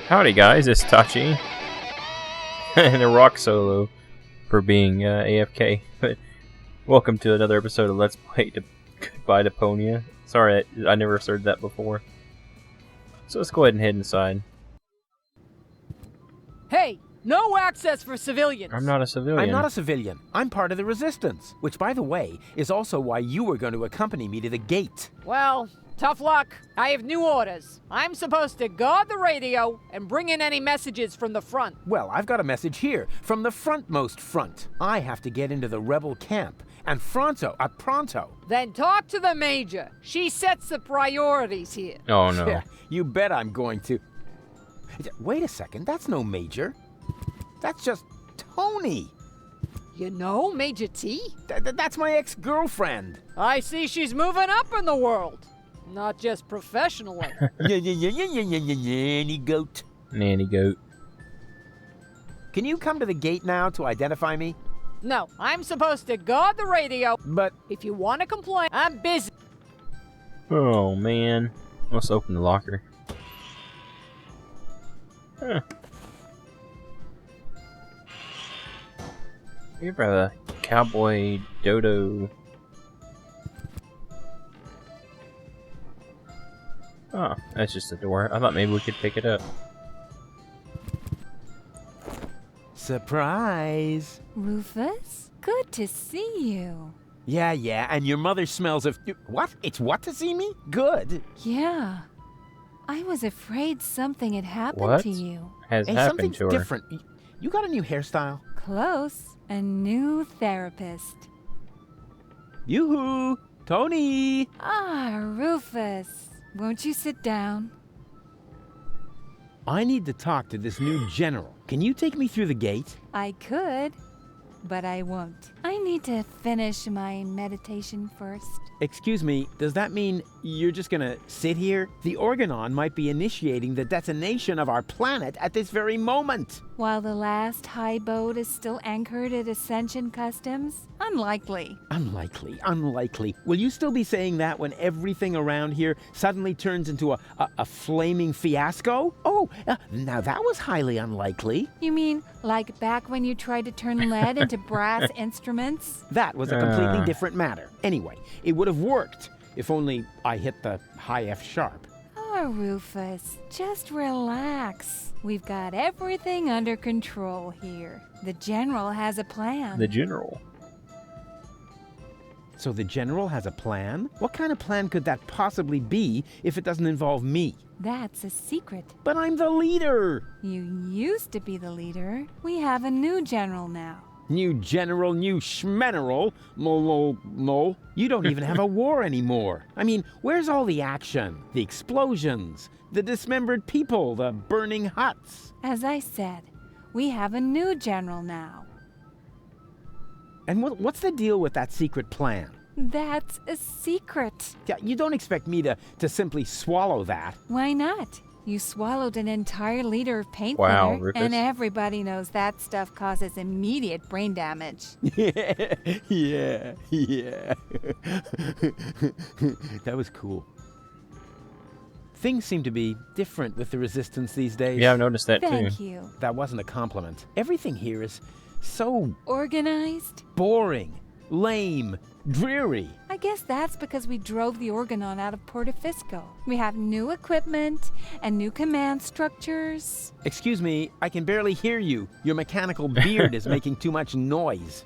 Howdy guys, it's Tachi. And a rock solo for being AFK. But welcome to another episode of Let's Play Goodbye Deponia. Sorry, I never started that before. So let's go ahead and head inside. Hey, no access for civilians! I'm not a civilian. I'm not a civilian. I'm part of the resistance. Which, by the way, is also why you were going to accompany me to the gate. Well, tough luck. I have new orders. I'm supposed to guard the radio and bring in any messages from the front. Well, I've got a message here from the frontmost front. I have to get into the rebel camp. And pronto. Then talk to the Major. She sets the priorities here. Oh no. Yeah, you bet I'm going to. Wait a second, that's no Major. That's just Tony. You know Major T? That's my ex-girlfriend. I see she's moving up in the world. Not just professionally. Nanny goat. Nanny goat. Can you come to the gate now to identify me? No, I'm supposed to guard the radio. But If you want to complain, I'm busy. Oh man. Let's open the locker. Huh. We have a cowboy dodo. Oh, that's just a door. I thought maybe we could pick it up. surprise. Rufus, good to see you. Yeah, and your mother smells of... What? It's what to see me? Good. Yeah. I was afraid something had happened What to you. has Hey, happened something's to her? different. You got a new hairstyle? Close. A new therapist. Yoo-hoo! Tony! Ah, Rufus. Won't you sit down? I need to talk to this new general. Can you take me through the gate? I could, but I won't. I need to finish my meditation first. Excuse me, does that mean you're just gonna sit here? The Organon might be initiating the detonation of our planet at this very moment. While the last high boat is still anchored at Ascension Customs? Unlikely. Unlikely. Will you still be saying that when everything around here suddenly turns into a flaming fiasco? Oh, now that was highly unlikely. You mean like back when you tried to turn lead into brass instruments? That was a completely different matter. Anyway, it would have worked if only I hit the high F sharp. Oh, Rufus, just relax. We've got everything under control here. The General has a plan. The general. So the general has a plan? What kind of plan could that possibly be if it doesn't involve me? That's a secret. But I'm the leader! You used to be the leader. We have a new general now. New general, new schmeneral. No. You don't even have a war anymore. I mean, where's all the action? The explosions, the dismembered people, the burning huts. As I said, we have a new general now. And what's the deal with that secret plan? That's a secret. Yeah, you don't expect me to simply swallow that. Why not? You swallowed an entire liter of paint Wow, thinner, Rufus. and everybody knows that stuff causes immediate brain damage. Yeah. That was cool. Things seem to be different with the resistance these days. Yeah, I've noticed that too. Thank you. That wasn't a compliment. Everything here is so Organized? boring, lame, dreary. I guess that's because we drove the Organon out of Portofisco. We have new equipment and new command structures. Excuse me, I can barely hear you. Your mechanical beard is making too much noise.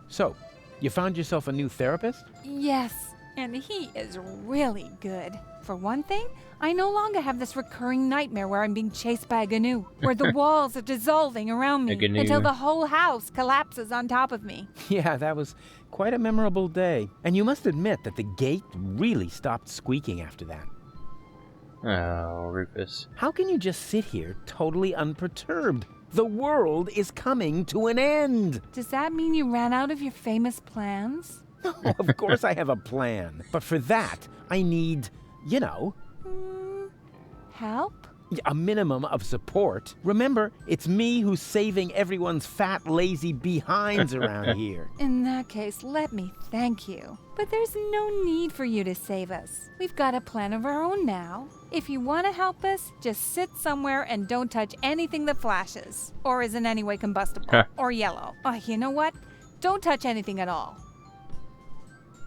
So, you found yourself a new therapist? Yes, and he is really good. For one thing, I no longer have this recurring nightmare where I'm being chased by a GNU, where the walls are dissolving around me A GNU. until the whole house collapses on top of me. Yeah, that was quite a memorable day. And you must admit that the gate really stopped squeaking after that. Oh, Rufus. How can you just sit here totally unperturbed? The world is coming to an end. Does that mean you ran out of your famous plans? No, of course I have a plan. But for that, I need, Help? A minimum of support. Remember, it's me who's saving everyone's fat, lazy behinds around here. In that case, let me thank you. But there's no need for you to save us. We've got a plan of our own now. If you want to help us, just sit somewhere and don't touch anything that flashes, or is in any way combustible, or yellow. Oh, you know what? Don't touch anything at all.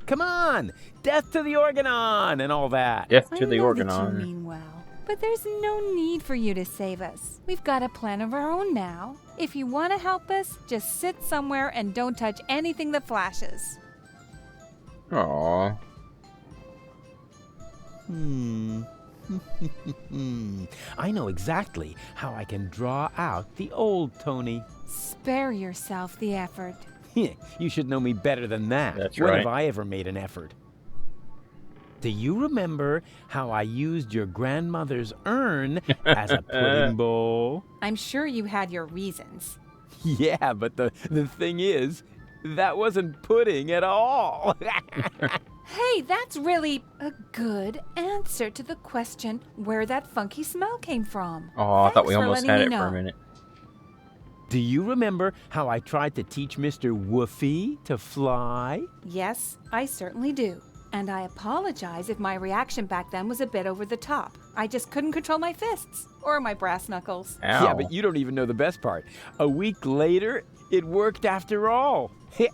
Come on! Death to the Organon and all that. Death I to the know Organon. that you mean well, but there's no need for you to save us. We've got a plan of our own now. If you want to help us, just sit somewhere and don't touch anything that flashes. Aww. I know exactly how I can draw out the old Tony. Spare yourself the effort. You should know me better than that. That's When right. have I ever made an effort? Do you remember how I used your grandmother's urn as a pudding bowl? I'm sure you had your reasons. Yeah, but the thing is, that wasn't pudding at all. Hey, that's really a good answer to the question where that funky smell came from. Oh, I thought we Thanks for almost letting had me it for a know. minute. Do you remember how I tried to teach Mr. Woofy to fly? Yes, I certainly do. And I apologize if my reaction back then was a bit over the top. I just couldn't control my fists or my brass knuckles. Ow. Yeah, but you don't even know the best part. A week later, it worked after all.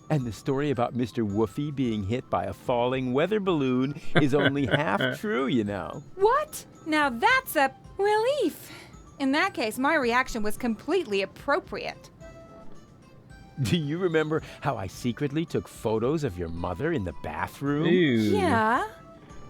And the story about Mr. Woofy being hit by a falling weather balloon is only half true, you know. What? Now that's a relief. In that case, my reaction was completely appropriate. Do you remember how I secretly took photos of your mother in the bathroom? Ew. Yeah,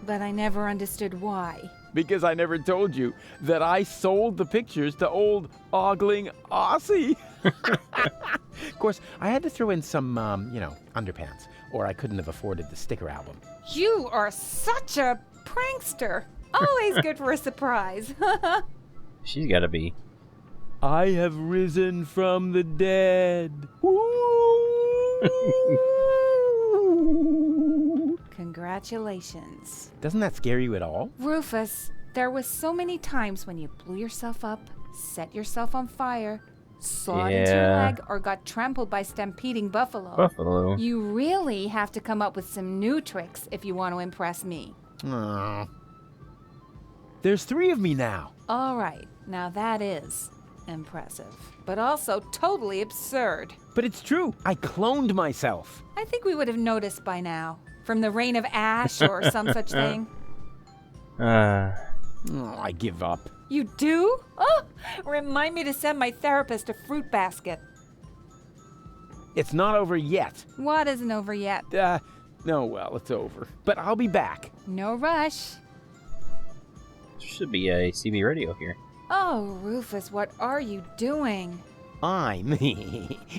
but I never understood why. Because I never told you that I sold the pictures to old ogling Aussie. Of course, I had to throw in some, underpants, or I couldn't have afforded the sticker album. You are such a prankster. Always good for a surprise. She's gotta be. I have risen from the dead. Congratulations. Doesn't that scare you at all? Rufus, there was so many times when you blew yourself up, set yourself on fire, sawed into your Yeah. leg, or got trampled by stampeding buffalo. Buffalo. You really have to come up with some new tricks if you want to impress me. Aw. There's 3 of me now. All right, now that is impressive, but also totally absurd. But it's true. I cloned myself. I think we would have noticed by now, from the rain of ash or some such thing. Oh, I give up. You do? Oh, remind me to send my therapist a fruit basket. It's not over yet. What isn't over yet? No, well, it's over. But I'll be back. No rush. There should be a CB radio here. Oh, Rufus, what are you doing? I'm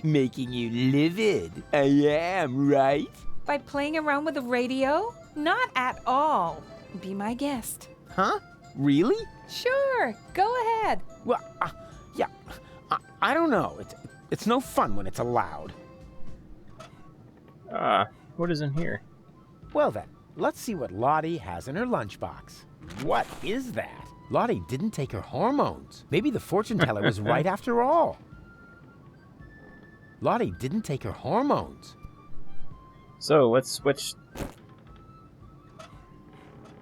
making you livid. I am, right? By playing around with the radio? Not at all. Be my guest. Huh? Really? Sure, go ahead. Well, yeah. I don't know. It's no fun when it's allowed. What is in here? Well then, let's see what Lottie has in her lunchbox. What is that? Lottie didn't take her hormones. Maybe the fortune teller was right after all. Lottie didn't take her hormones. So let's switch.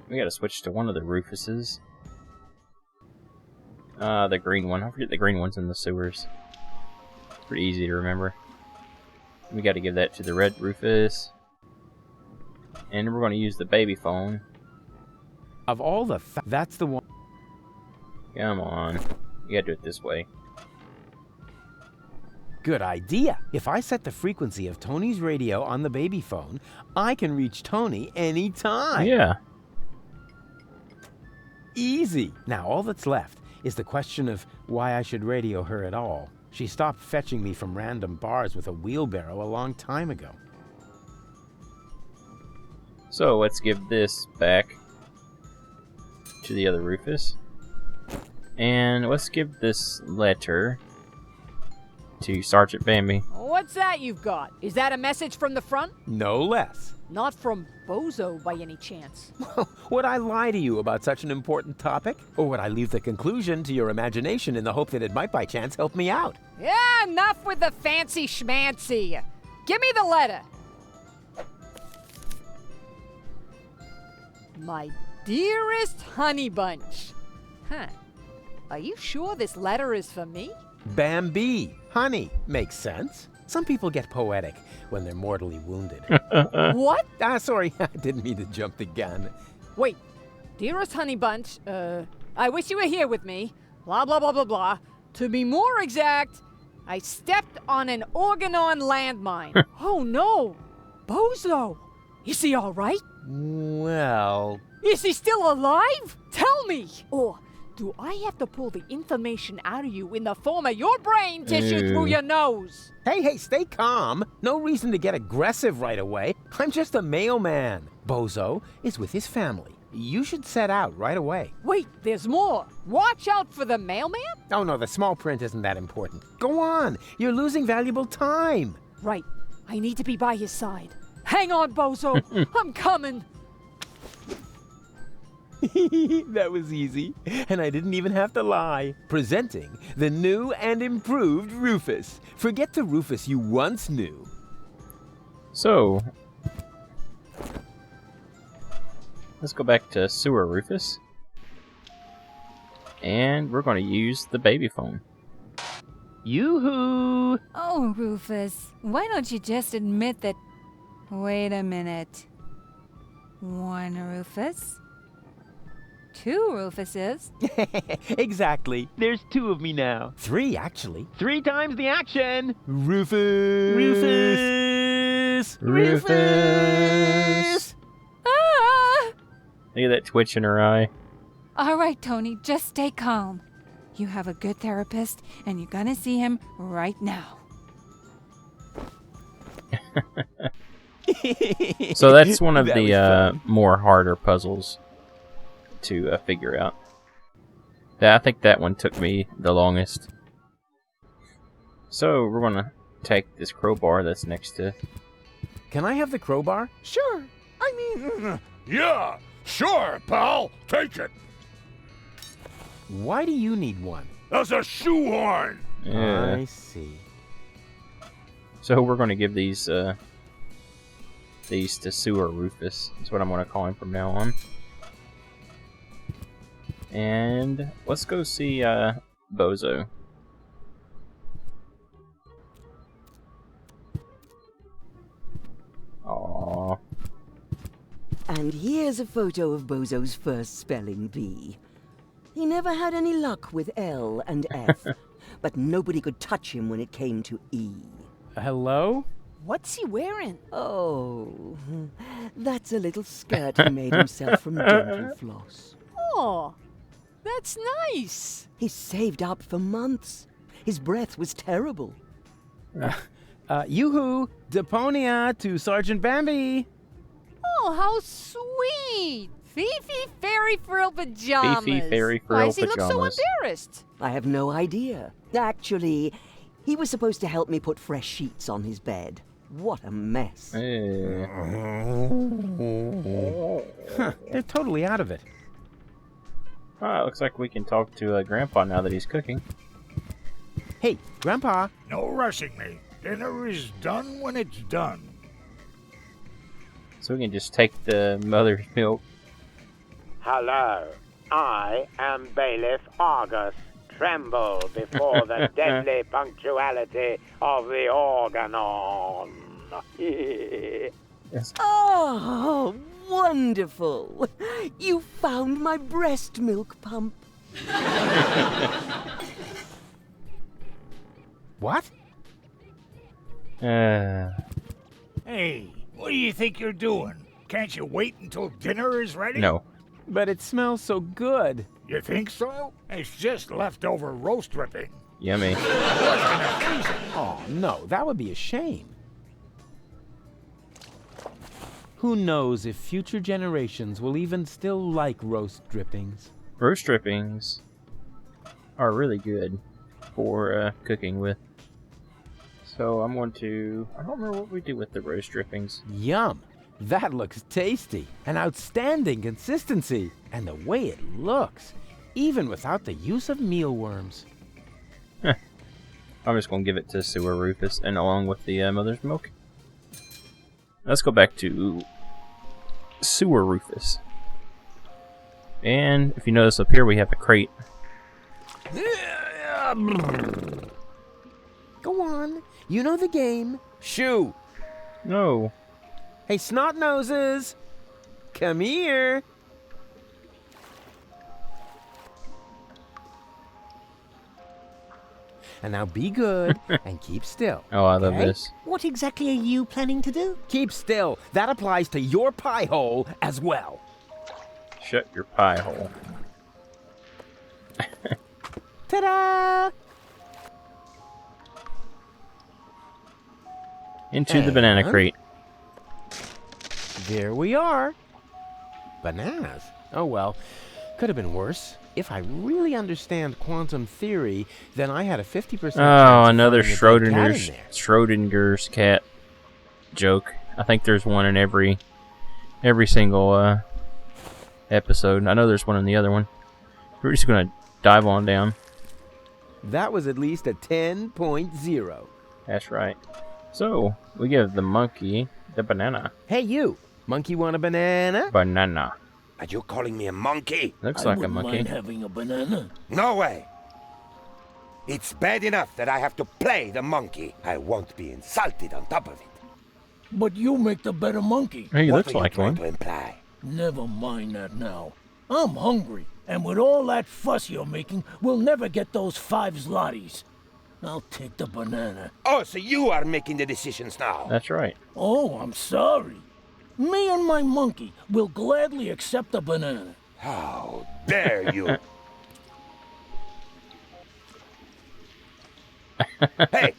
We gotta switch to one of the Rufuses. The green one. I forget the green one's in the sewers. Pretty easy to remember. We gotta give that to the red Rufus. And we're gonna use the baby phone. Of all the that's the one. Come on. You gotta do it this way. Good idea. If I set the frequency of Tony's radio on the baby phone, I can reach Tony anytime. Yeah. Easy. Now all that's left is the question of why I should radio her at all. She stopped fetching me from random bars with a wheelbarrow a long time ago. So let's give this back to the other Rufus. And let's give this letter to Sergeant Bambi. What's that you've got? Is that a message from the front? No less. Not from Bozo by any chance. Would I lie to you about such an important topic? Or would I leave the conclusion to your imagination in the hope that it might by chance help me out? Yeah, enough with the fancy schmancy. Give me the letter. My dearest honey bunch. Huh. Are you sure this letter is for me? Bambi, honey, makes sense. Some people get poetic when they're mortally wounded. What? Sorry, I didn't mean to jump the gun. Wait. Dearest honey bunch, I wish you were here with me. Blah, blah, blah, blah, blah. To be more exact, I stepped on an organon landmine. Oh no! Bozo! Is he alright? Well... Is he still alive? Tell me! Or do I have to pull the information out of you in the form of your brain tissue through your nose? Hey, stay calm. No reason to get aggressive right away. I'm just a mailman. Bozo is with his family. You should set out right away. Wait, there's more. Watch out for the mailman? Oh no, the small print isn't that important. Go on. You're losing valuable time. Right. I need to be by his side. Hang on, Bozo. I'm coming. That was easy, and I didn't even have to lie. Presenting the new and improved Rufus. Forget the Rufus you once knew. So, let's go back to Sewer Rufus. And we're going to use the baby phone. Yoo-hoo! Oh, Rufus, why don't you just admit that... Wait a minute. One Rufus? Two Rufuses? Exactly. There's two of me now. Three, actually. 3 times the action! Rufus! Rufus! Rufus! Ah! Look at that twitch in her eye. All right, Tony, just stay calm. You have a good therapist, and you're gonna see him right now. So that's one of That the was fun. more harder puzzles to figure out. Yeah, I think that one took me the longest. So we're gonna take this crowbar that's next to... Can I have the crowbar? Sure. I mean, yeah, sure, pal. Take it. Why do you need one? As a shoehorn. Yeah. I see. So we're gonna give these to Sewer Rufus. That's what I'm gonna call him from now on. And let's go see Bozo. Aww. And here's a photo of Bozo's first spelling bee. He never had any luck with L and F, but nobody could touch him when it came to E. Hello? What's he wearing? Oh, that's a little skirt he made himself from dental floss. Oh, that's nice. He saved up for months. His breath was terrible. Yoo-hoo! Deponia to Sergeant Bambi! Oh, how sweet. Fifi Fairy Frill Pajamas. Fifi Fairy Frill Why does he look so Pajamas. embarrassed? I have no idea. Actually, he was supposed to help me put fresh sheets on his bed. What a mess. Hey. Huh, they're totally out of it. Ah, looks like we can talk to Grandpa now that he's cooking. Hey, Grandpa! No rushing me. Dinner is done when it's done. So we can just take the mother's milk. Hello, I am Bailiff Argus. Tremble before the deadly punctuality of the organon. Yes. Oh, wonderful. You found my breast milk pump. What? Hey, what do you think you're doing? Can't you wait until dinner is ready? No. But it smells so good. You think so? It's just leftover roast dripping. Yummy. Oh, no, that would be a shame. Who knows if future generations will even still like roast drippings? Roast drippings are really good for cooking with. So I'm going to... I don't remember what we do with the roast drippings. Yum! That looks tasty. An outstanding consistency. And the way it looks, even without the use of mealworms. I'm just going to give it to Sewer Rufus, and along with the mother's milk. Let's go back to Sewer Rufus. And if you notice up here, we have a crate. Go on. You know the game. Shoo. No. Hey, snot noses. Come here. And now be good and keep still. Oh, I love okay? this. What exactly are you planning to do? Keep still. That applies to your pie hole as well. Shut your pie hole. Ta-da! Into the banana crate. There we are. Bananas. Oh well, could have been worse. If I really understand quantum theory, then I had a 50% chance Oh, of another finding a dead cat in there. Schrodinger's cat joke. I think there's one in every single episode. I know there's one in the other one. We're just gonna dive on down. That was at least a 10.0. That's right. So we give the monkey the banana. Hey you, monkey want a banana? Banana. Are you calling me a monkey? Looks like a monkey. having a banana. No way. It's bad enough that I have to play the monkey. I won't be insulted on top of it. But you make the better monkey. He What looks are you like trying one. to imply? Never mind that now. I'm hungry, and with all that fuss you're making, we'll never get those 5 zlotys. I'll take the banana. Oh, so you are making the decisions now. That's right. Oh, I'm sorry. Me and my monkey will gladly accept the banana. How dare you? Hey,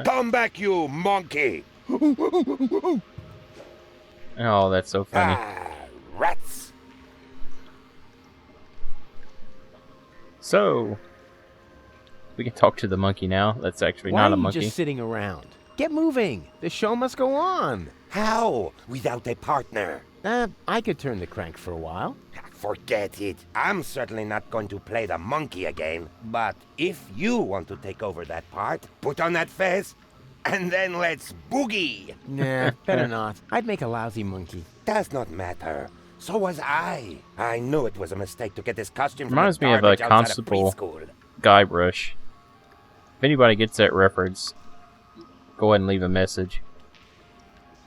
come back, you monkey. Oh, that's so funny. Ah, rats. So we can talk to the monkey now. That's actually Why not are a you monkey. just sitting around? Get moving. The show must go on. How? Without a partner? I could turn the crank for a while. Forget it. I'm certainly not going to play the monkey again. But if you want to take over that part, put on that fez, and then let's boogie. Nah, better not. I'd make a lousy monkey. Does not matter. So was I. I knew it was a mistake to get this costume from Reminds the me of a garbage outside Constable preschool. Guybrush. If anybody gets that reference, go ahead and leave a message.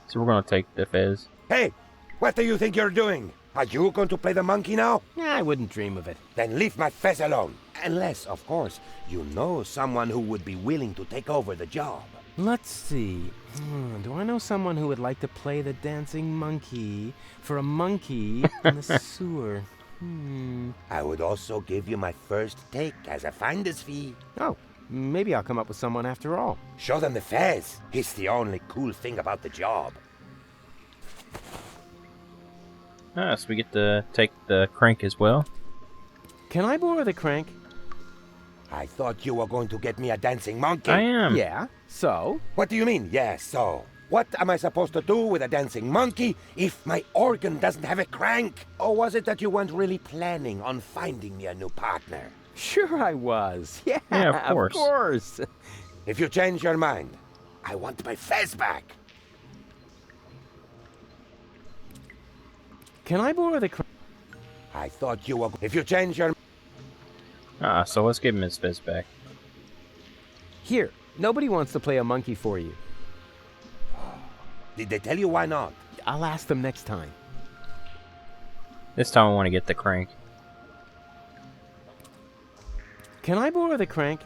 So we're gonna take the fez. Hey, what do you think you're doing? Are you going to play the monkey now? I wouldn't dream of it. Then leave my fez alone. Unless, of course, you know someone who would be willing to take over the job. Let's see. Do I know someone who would like to play the dancing monkey for a monkey in the sewer? I would also give you my first take as a finder's fee. Oh, maybe I'll come up with someone after all. Show them the fez. It's the only cool thing about the job. Ah, so we get to take the crank as well. Can I borrow the crank? I thought you were going to get me a dancing monkey. I am. Yeah, so? What do you mean, yes, so? What am I supposed to do with a dancing monkey if my organ doesn't have a crank? Or was it that you weren't really planning on finding me a new partner? Sure I was. Yeah, Yeah, of course. Of course. If you change your mind, I want my fez back. Can I borrow the crank? I thought you were... If you change your... Ah, so let's give him his fez back. Here, nobody wants to play a monkey for you. Did they tell you why not? I'll ask them next time. This time I want to get the crank. Can I borrow the crank?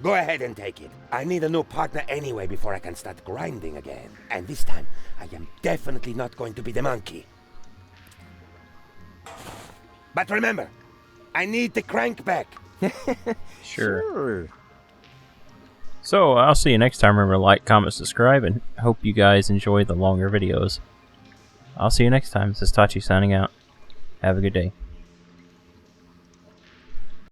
Go ahead and take it. I need a new partner anyway before I can start grinding again. And this time, I am definitely not going to be the monkey. But remember, I need the crank back. Sure. So I'll see you next time. Remember to like, comment, subscribe, and hope you guys enjoy the longer videos. I'll see you next time. This is Tachi signing out. Have a good day.